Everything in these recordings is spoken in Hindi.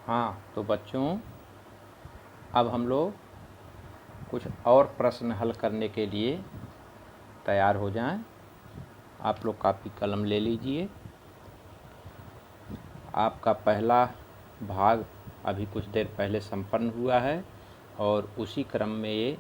हाँ, तो बच्चों अब हम लोग कुछ और प्रश्न हल करने के लिए तैयार हो जाएं। आप लोग कापी कलम ले लीजिए। आपका पहला भाग अभी कुछ देर पहले संपन्न हुआ है और उसी क्रम में ये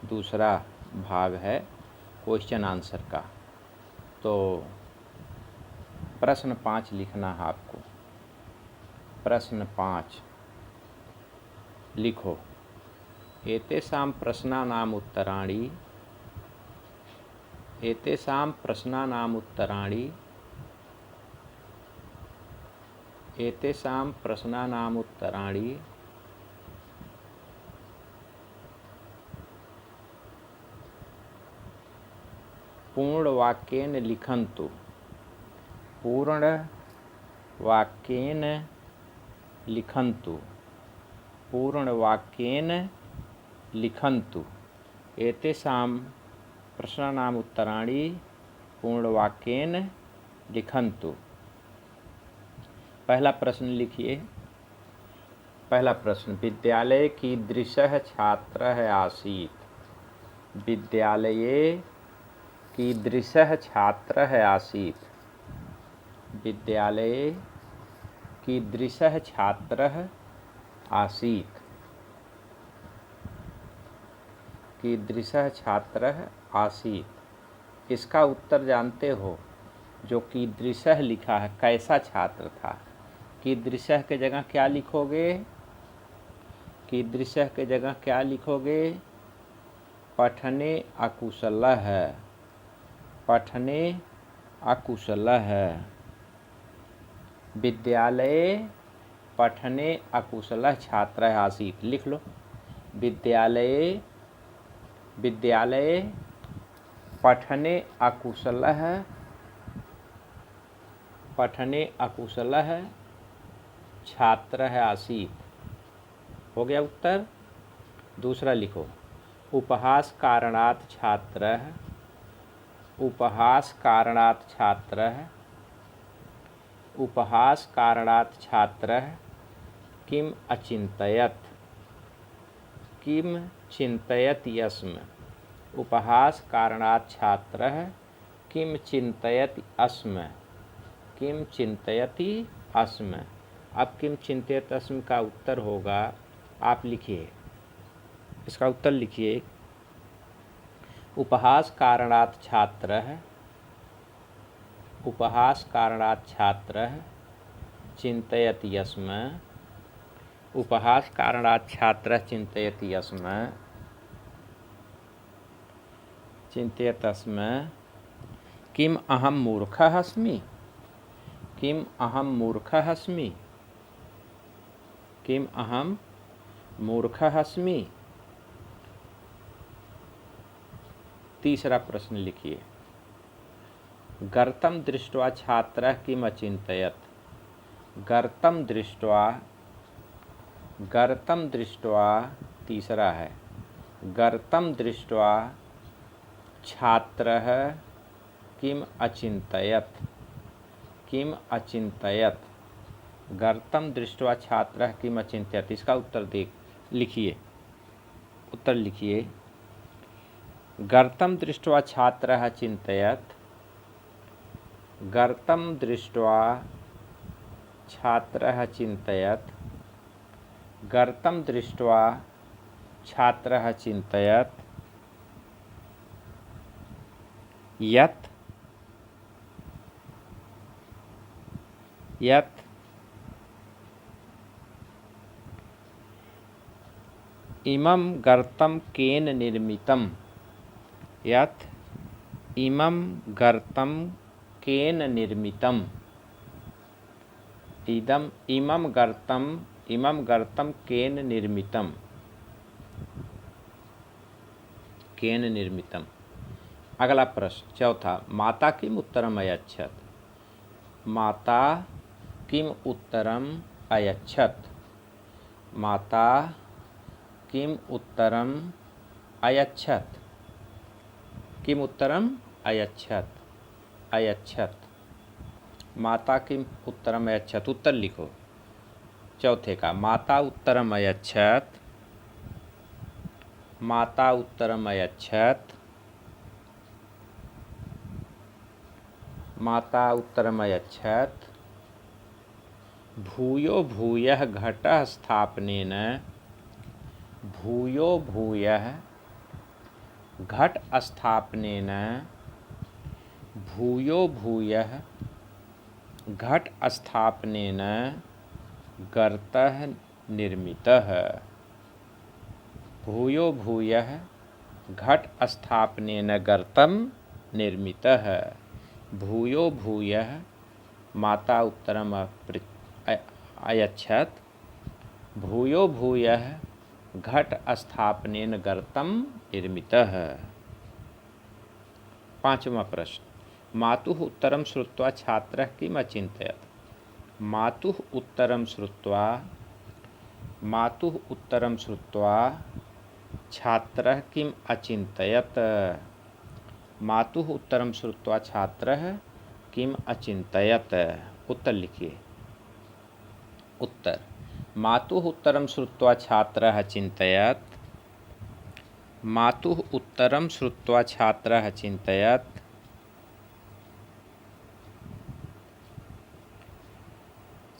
दूसरा भाग है क्वेश्चन आंसर का। तो प्रश्न 5 लिखना है आपको। प्रश्न 5 लिखो। एतेषां प्रश्नानाम् उत्तराणि पूर्णवाक्येन लिखन्तु। पूर्णवाक्येन लिखन्तु। पूर्णवाक्येन लिखन्तु। एतेषां प्रश्नानाम् उत्तराणि पूर्णवाक्येन लिखन्तु। पहला प्रश्न लिखिए। पहला प्रश्न, विद्यालये कीदृशः छात्रः आसीत्? विद्यालये कीदृशः छात्रः आसीत्? विद्यालये कीदृशः छात्रः आसीत्? कीदृशः छात्रः आसीत्। इसका उत्तर जानते हो। जो कीदृशः लिखा है कैसा छात्र था। कीदृशः के जगह क्या लिखोगे? कीदृशः के जगह क्या लिखोगे? पठने अकुशलः। पठने अकुशलः। विद्यालये पठने अकुशलः छात्रः आसीत्। लिख लो। विद्यालये पठने अकुशलः छात्रः आसीत्। हो गया उत्तर। दूसरा लिखो। उपहास कारणात् छात्रः किम् अचिन्तयत्? किं चिन्तयति स्म? उपहास कारणात् छात्रः किं चिन्तयति स्म? किं चिन्तयति स्म। अब किं चिन्तयति स्म का उत्तर होगा, आप लिखिए। इसका उत्तर लिखिए। उपहास कारणात् छात्रः चिन्तयति स्म। उपहास कारणात् छात्रः चिन्तयति स्म। किम अहम मूर्खः अस्मि? किम अहम मूर्खः अस्मि? किम अहम मूर्खः अस्मि? तीसरा प्रश्न लिखिए। गर्तं दृष्ट्वा छात्रः किम अचिन्तयत्? गर्तं दृष्ट्वा तीसरा है। गर्तं दृष्ट्वा छात्रः किम अचिन्तयत्? किम अचिन्तयत्? गर्तं दृष्ट्वा छात्रः किम अचिन्तयत्। इसका उत्तर लिखिए। उत्तर लिखिए। गर्तं दृष्ट्वा छात्रः चिन्तयत्। गर्तं दृष्ट्वा छात्रः चिन्तयत्। गर्तं दृष्ट्वा छात्रः चिन्तयत् यत् इमं गर्तं केन निर्मितम्? यत् इमं गर्तं केन निर्मितम्? इमं गर्तं केन निर्मितम्? केन निर्मितम्। अगला प्रश्न चौथा, माता किम उत्तरम् अयच्छत्? माता किम उत्तरम् अयच्छत्? माता किम उत्तरम् अयच्छत्? किम उत्तरम् अयच्छत्? माता किम उत्तरम् अयच्छत्। उत्तर लिखो। चौथे का माता उत्तरम अयच्छत, माता उत्तरम अयच्छत, माता उत्तरम अयच्छत, भूयो भूयः घटः स्थापनेन, भूयो भूयः घट स्थापनेन, भूयो भूयः घट स्थापनेन गर्तः निर्मितः, भूयो भूयः घट स्थापनेन गर्तं निर्मितः, भूयो भूयः माता उत्तरम अयच्छत, भूयो भूयः घट स्थापनेन गर्तं निर्मितः। पांचवा प्रश्न, मातुः उत्तरं श्रुत्वा छात्रः किम् अचिन्तयत्, मातुः उत्तरं श्रुत्वा, मातुः उत्तरं श्रुत्वा छात्रः किम् अचिन्तयत्, मातुः उत्तरं श्रुत्वा छात्रः किम् अचिन्तयत्। उत्तर लिखिए। उत्तर, मातुः उत्तरं श्रुत्वा छात्रः अचिन्तयत्, मातुः उत्तरं श्रुत्वा छात्रः अचिन्तयत्,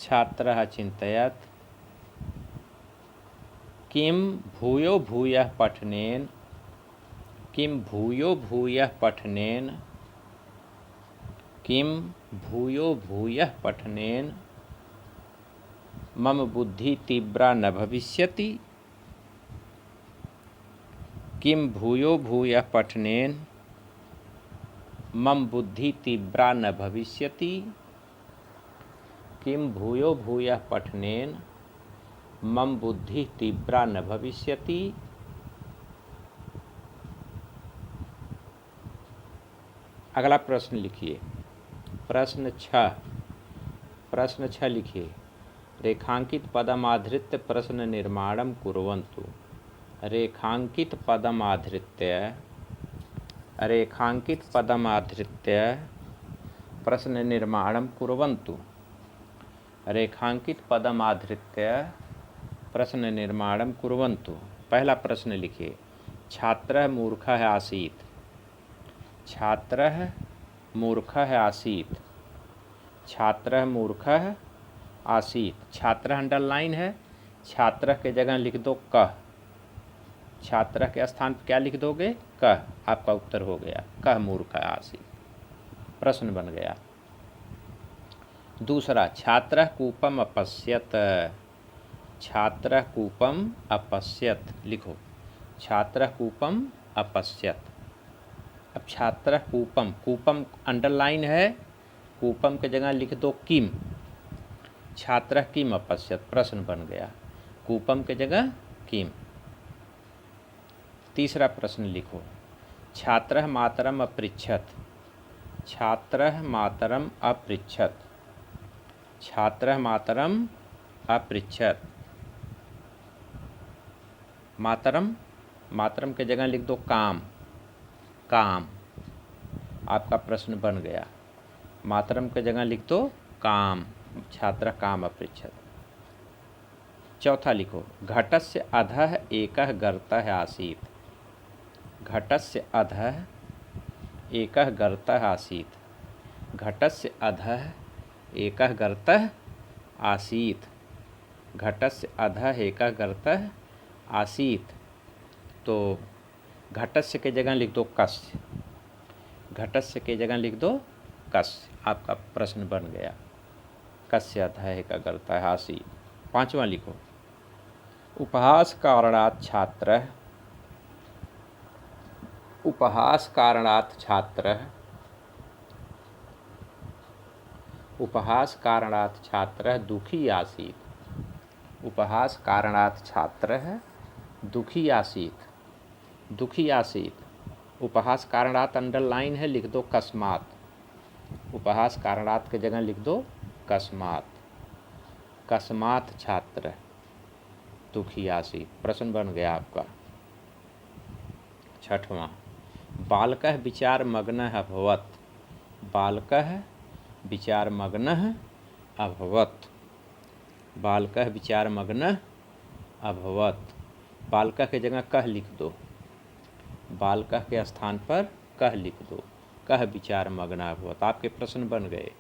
छात्रः अचिन्तयत् किं भूयो भूयः पठनेन, किं भूयो भूयः पठनेन, किं भूयो भूयः पठनेन मम बुद्धि तीव्रा न भविष्यति, किं भूयो भूयः पठनेन मम बुद्धि तीव्रा न भविष्यति, किं भूयो भूयः पठनेन मम बुद्धि तीव्रा न भविष्यति। अगला प्रश्न लिखिए। प्रश्न 6, प्रश्न 6 लिखिए। रेखांकित पदमाधृत्य प्रश्न निर्माणं कुर्वन्तु, रेखांकित पदमाधृत्य, रेखांकित पदमाधृत्य प्रश्न निर्माणं कुर्वन्तु, रेखांकित पदमाधृत्य प्रश्न निर्माणं कुर्वन्तु। पहला प्रश्न लिखिए। छात्रः मूर्खः आसीत्, छात्रः मूर्खः आसीत्, छात्रः मूर्खः आसीत्। छात्रः अंडरलाइन है, छात्रः के जगह लिख दो कह, छात्रः के स्थान पर क्या लिख दोगे, कह। आपका उत्तर हो गया, कह मूर्खः आसीत्, प्रश्न बन गया। दूसरा, छात्रः कूपम अपश्यत, छात्रः कूपम अपश्यत, लिखो छात्रः कूपम अपश्यत। अब छात्रः कूपम, कूपम अंडरलाइन है, कूपम के जगह लिख दो किम, छात्रः किम अपश्यत, प्रश्न बन गया, कूपम के जगह किम। तीसरा प्रश्न लिखो। छात्रः मातरम अपृच्छत, छात्रः मातरम अपृच्छत, छात्रः मातरम अपृच्छत। मातरम, मातरम के जगह लिख दो काम, काम। आपका प्रश्न बन गया, मातरम के जगह लिख दो काम, छात्र काम अपृच्छत। चौथा लिखो। घटस्य अधः एकः गर्तः आसीत्, घटस्य अधः एकः गर्तः आसीत्, घटस्य अधः एकः गर्तः आसीत्, घटस्य अधः एकः गर्तः आसीत्। तो घटस्य के जगह लिख दो कस्य, घटस्य के जगह लिख दो कस्य। आपका प्रश्न बन गया, कस्य अधः एकः गर्तः आसीत्। पांचवा लिखो। उपहास कारणात् छात्रः, उपहास कारणात् छात्रः, उपहास कारणात् छात्रः दुखी आसीत्, उपहास कारणात् छात्रः दुखी आसीत्, दुखी आसीत्। उपहास कारणात् अंडरलाइन है, लिख दो कस्मात, उपहास कारणात् के जगह लिख दो कस्मात, कस्मात छात्र दुखी आसीत्, प्रश्न बन गया आपका। छठवां। बालकः विचारमग्नः अभवत्, बालकः विचारमग्नः अभवत्, बालकः विचारमग्न अभवत्। बालकः की जगह कह लिख दो, बालकः के स्थान पर कह लिख दो, कह विचारमग्न अभवत्। आपके प्रश्न बन गए,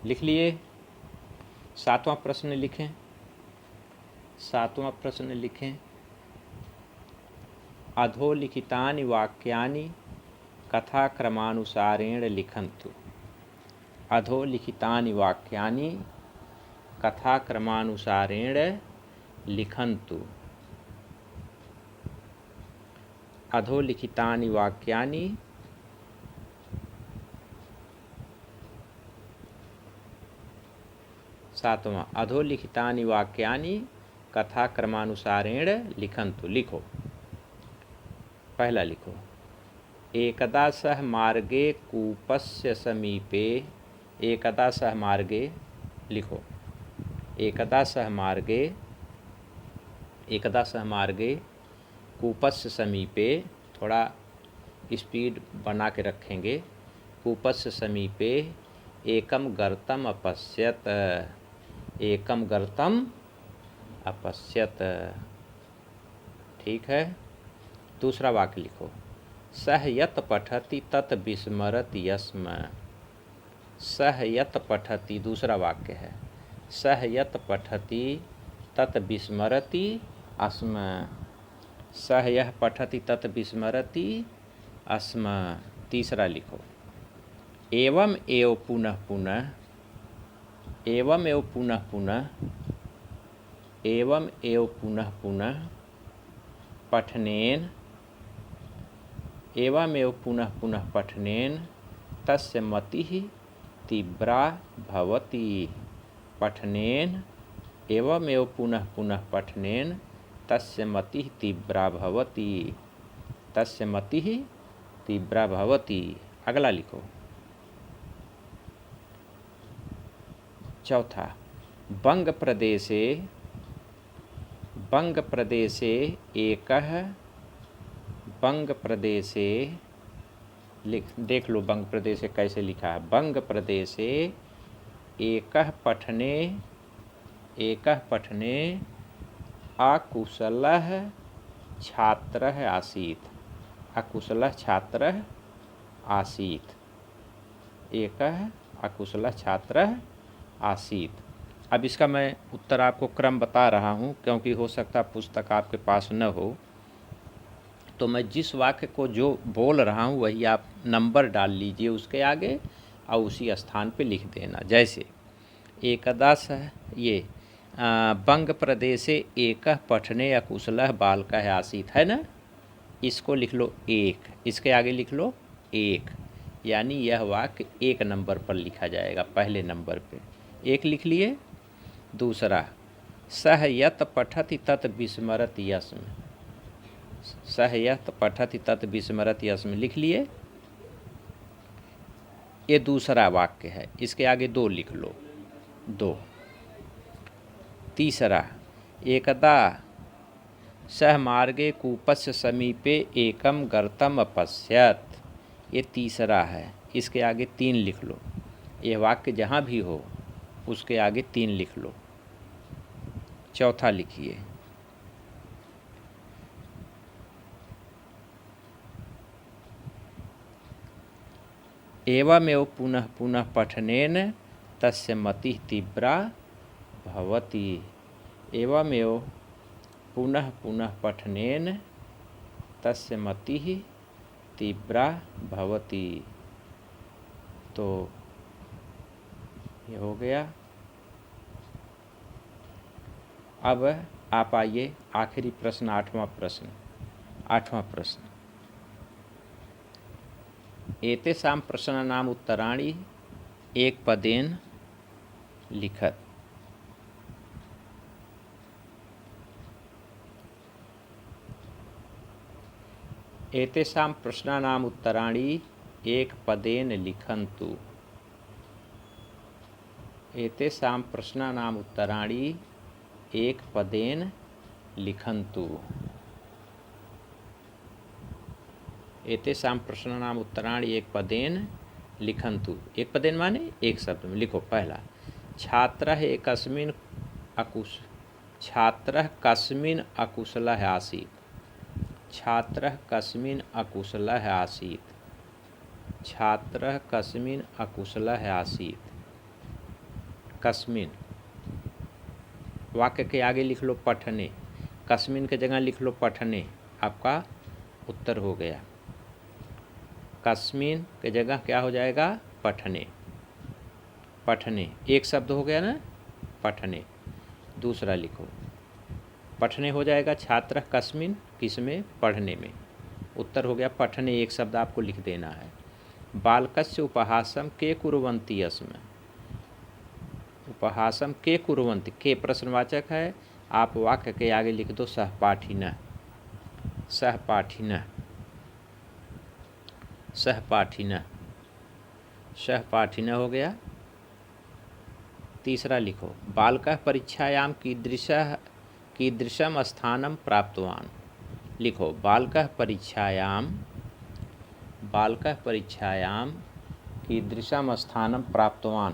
लिख लिए। 7वां प्रश्न लिखें। 7वां प्रश्न लिखें। अधोलिखितानि वाक्यानि कथाक्रमानुसारेण लिखन्तु। अधोलिखितानि वाक्यानि कथाक्रमानुसारेण लिखन्तु। अधोलिखितानि वाक्यानि सातवां, अधोलिखितानि वाक्यानि कथाक्रमानुसारेण लिखन्तु। लिखो। पहला लिखो, एकदा सः मार्गे कूपस्य समीपे। एकदा सः मार्गे, लिखो। एकदा सः मार्गे, एकदा सः मार्गे कूपस्य समीपे, थोड़ा स्पीड बना के रखेंगे। कूपस्य समीपे एकम गर्तम अपश्यत। एकम गर्तम अपश्यत। ठीक है। दूसरा वाक्य लिखो, सः यत् पठति तत् विस्मरति यस्म। सः यत् पठति, दूसरा वाक्य है, सः यत् पठति तत् विस्मरति अस्म। सः यः पठति तत् विस्मरति अस्म। तीसरा लिखो, एवं एव पुनः पुनः। एवं एव पुनः पुनः। एवं एव पुनः पुनः पठनेन। एवं एव पुनः पुनः पठनेन तस्य मतिः तीव्रा भवति। पठनेन एवं एव पुनः पुनः पठनेन तस्य मतिः तीव्रा भवति। तस्य मतिः तीव्रा भवति। अगला लिखो। चौथा, बंग प्रदेशे। बंग प्रदेशे एकः। बंग प्रदेशे, देख लो बंग प्रदेशे कैसे लिखा है। बंग प्रदेशे एकः पठने। एकः पठने अकुशलः छात्रः आसीत्। अकुशलः छात्रः आसीत्। एकः अकुशलः छात्रः आसीत्। अब इसका मैं उत्तर आपको क्रम बता रहा हूँ, क्योंकि हो सकता पुस्तक आपके पास न हो, तो मैं जिस वाक्य को जो बोल रहा हूँ वही आप नंबर डाल लीजिए उसके आगे और उसी स्थान पे लिख देना। जैसे एकदा सः, ये बंग प्रदेशे एकः पठने अकुशलः बालकः आसीत् है ना, इसको लिख लो एक, इसके आगे लिख लो एक, यानी यह वाक्य एक नंबर पर लिखा जाएगा, पहले नंबर पे एक लिख लिए। दूसरा, सः यत् पठति तत् विस्मरति यस्म। सः यत् पठति तत् विस्मरति यस्म लिख लिए। ये दूसरा वाक्य है, इसके आगे दो लिख लो, दो। तीसरा, एकदा सः मार्गे कूपस्य समीपे एकम गर्तम अपश्यत। ये तीसरा है, इसके आगे तीन लिख लो। ये वाक्य जहाँ भी हो उसके आगे तीन लिख लो। चौथा लिखिए, एवमेव पुनः पुनः पठनेन तस्य मतिः तीव्रा भवति। एवमेव पुनः पुनः पठनेन तस्य मतिः तीव्रा भवति। तो ये हो गया। अब आप आइए आखिरी प्रश्न, आठवां प्रश्न। आठवां प्रश्न, एतेषां प्रश्नानाम् उत्तराणि एकपदेन लिखत। एतेषां प्रश्नानाम् उत्तराणि एकपदेन लिखन्तु। एतेषां प्रश्नानाम् उत्तराणि एकपदेन लिखन्तु। एतेषां प्रश्नानाम् उत्तराणि एकपदेन लिखन्तु। एकपदेन माने एक शब्द में लिखो। पहला, छात्रः एकस्मिन् छात्रः कस्मिन् अकुशलः आसीत्। छात्रः कस्मिन् अकुशलः आसीत्। छात्रः कस्मिन् अकुशलः आसीत्। कस्मिन् वाक्य के आगे लिख लो पठने, कस्मिन् के जगह लिख लो पठने, आपका उत्तर हो गया। कस्मिन् के जगह क्या हो जाएगा? पठने। पठने एक शब्द हो गया ना, पठने। दूसरा लिखो, पठने हो जाएगा छात्र कस्मिन्, किसमें? पढ़ने में। उत्तर हो गया पठने, एक शब्द आपको लिख देना है। बालकस्य उपहासं के कुर्वन्ति अस्म। उपहासं के कुर्वन्ति, के प्रश्नवाचक है, आप वाक्य के आगे लिख दो सहपाठिनः। सहपाठिनः, सहपाठिनः, सहपाठिनः हो गया। तीसरा लिखो, बालकः परीक्षायां कीदृशं स्थानं प्राप्तवान्। लिखो, बालकः परीक्षायां कीदृशं स्थानं प्राप्तवान्।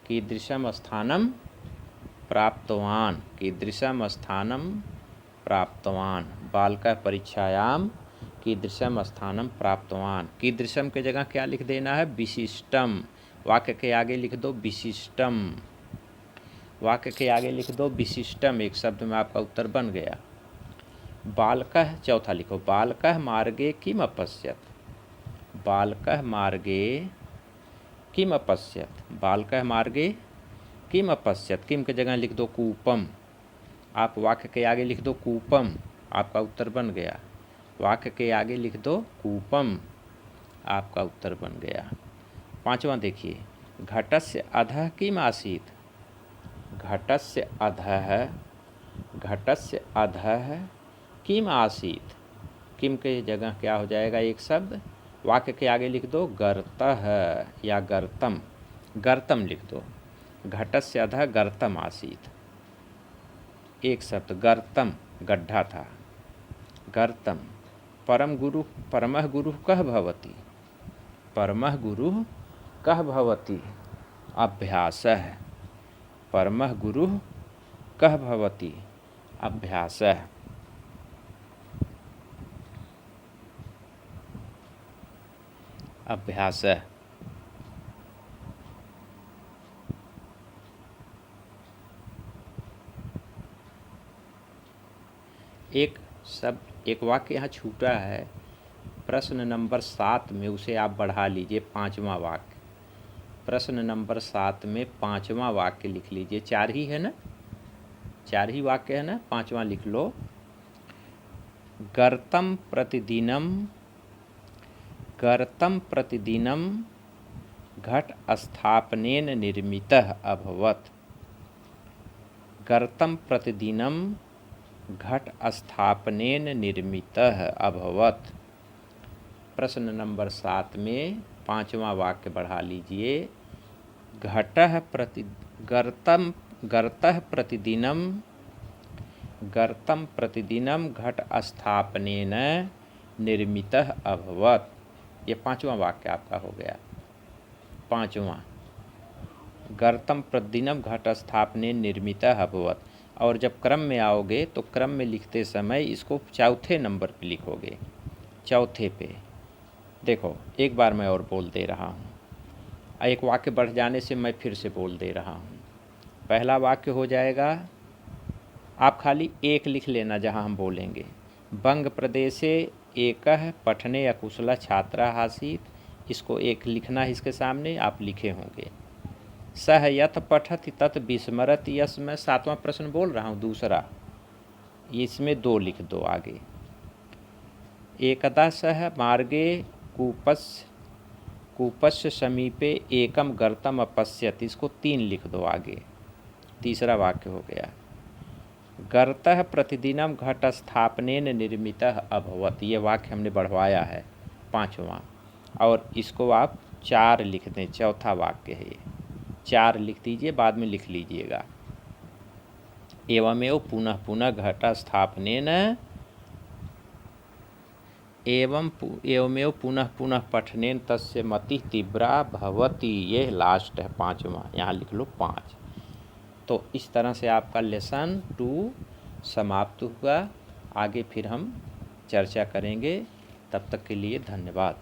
कीदृशं स्थानं प्राप्तवान्। कीदृशं स्थानं प्राप्तवान्। बालकः परीक्षायां कीदृशं स्थानं प्राप्तवान्। कीदृशम के जगह क्या लिख देना है? विशिष्टम। वाक्य के आगे लिख दो विशिष्टम। वाक्य के आगे लिख दो विशिष्टम, एक शब्द में आपका उत्तर बन गया। बालकः, चौथा लिखो, बालकः मार्गे किम अपश्यत्। बालकः मार्गे किम अपश्यत्। बालकः मार्गे किम अपश्यत्, किम के जगह लिख दो कूपम। आप वाक्य के आगे लिख दो कूपम, आपका उत्तर बन गया। वाक्य के आगे लिख दो कूपम, आपका उत्तर बन गया। पांचवा देखिए, घटस्य अधः किम आसीत्। घटस्य अधः किम आसीत्। किम के जगह क्या हो जाएगा? एक शब्द। वाक्य के आगे लिख दो गर्तः या गर्तम। गर्तम लिख दो। घटस्य अधः गर्तम आसीत्, एक शब्द। गर्तम गड्ढा था। गर्तम। परमः गुरुः कः भवति। परमः गुरुः कः भवति। अभ्यासः। परमः गुरुः कः भवति। अभ्यासः। अभ्यासः। एक शब्द, एक वाक्य यहाँ छूटा है, प्रश्न नंबर 7 में, उसे आप बढ़ा लीजिए। पांचवा वाक्य, प्रश्न नंबर 7 में पांचवा वाक्य लिख लीजिए। 4 ही है ना, 4 ही वाक्य है ना, पांचवा लिख लो। गर्तं प्रतिदिनं घट स्थापनेन निर्मितः अभवत्। गर्तं प्रतिदिनं घट स्थापनेन निर्मितः अभवत्। प्रश्न नंबर 7 में पांचवा वाक्य बढ़ा लीजिए। गर्तः प्रतिदिनं घट स्थापनेन निर्मितः अभवत्। ये पांचवा वाक्य आपका हो गया। पांचवा, गर्तं प्रतिदिनं घट स्थापनेन निर्मितः अभवत्। और जब क्रम में आओगे तो क्रम में लिखते समय इसको चौथे नंबर पे लिखोगे। चौथे पे देखो, एक बार मैं और बोल दे रहा हूँ, एक वाक्य बढ़ जाने से मैं फिर से बोल दे रहा हूँ। पहला वाक्य हो जाएगा, आप खाली एक लिख लेना जहाँ हम बोलेंगे। बंग प्रदेशे एकः पठने अकुशलः छात्रः आसीत्। इसको एक लिखना है, इसके सामने आप लिखे होंगे। सह यत् पठति तत् विस्मरति यस्। मैं 7वां प्रश्न बोल रहा हूँ, दूसरा, इसमें 2 लिख दो आगे। एकदा सह मार्गे कूपस्य समीपे एकम गर्तम अपश्यत्। इसको 3 लिख दो आगे। तीसरा वाक्य हो गया, गर्तः प्रतिदिनं घट स्थापनेन निर्मितः अभवत्। ये वाक्य हमने बढ़वाया है, पांचवा। और इसको आप 4 लिख दें, चौथा वाक्य है ये। 4 लिख दीजिए, बाद में लिख लीजिएगा। एवमेव पुनः पुनः घट स्थापनेन एवमेव पुनः पुनः पठनेन तस्य मतिः तीव्रा भवति। ये लास्ट है, पांचवा। यहाँ लिख लो 5। तो इस तरह से आपका लेसन 2 समाप्त हुआ। आगे फिर हम चर्चा करेंगे। तब तक के लिए धन्यवाद।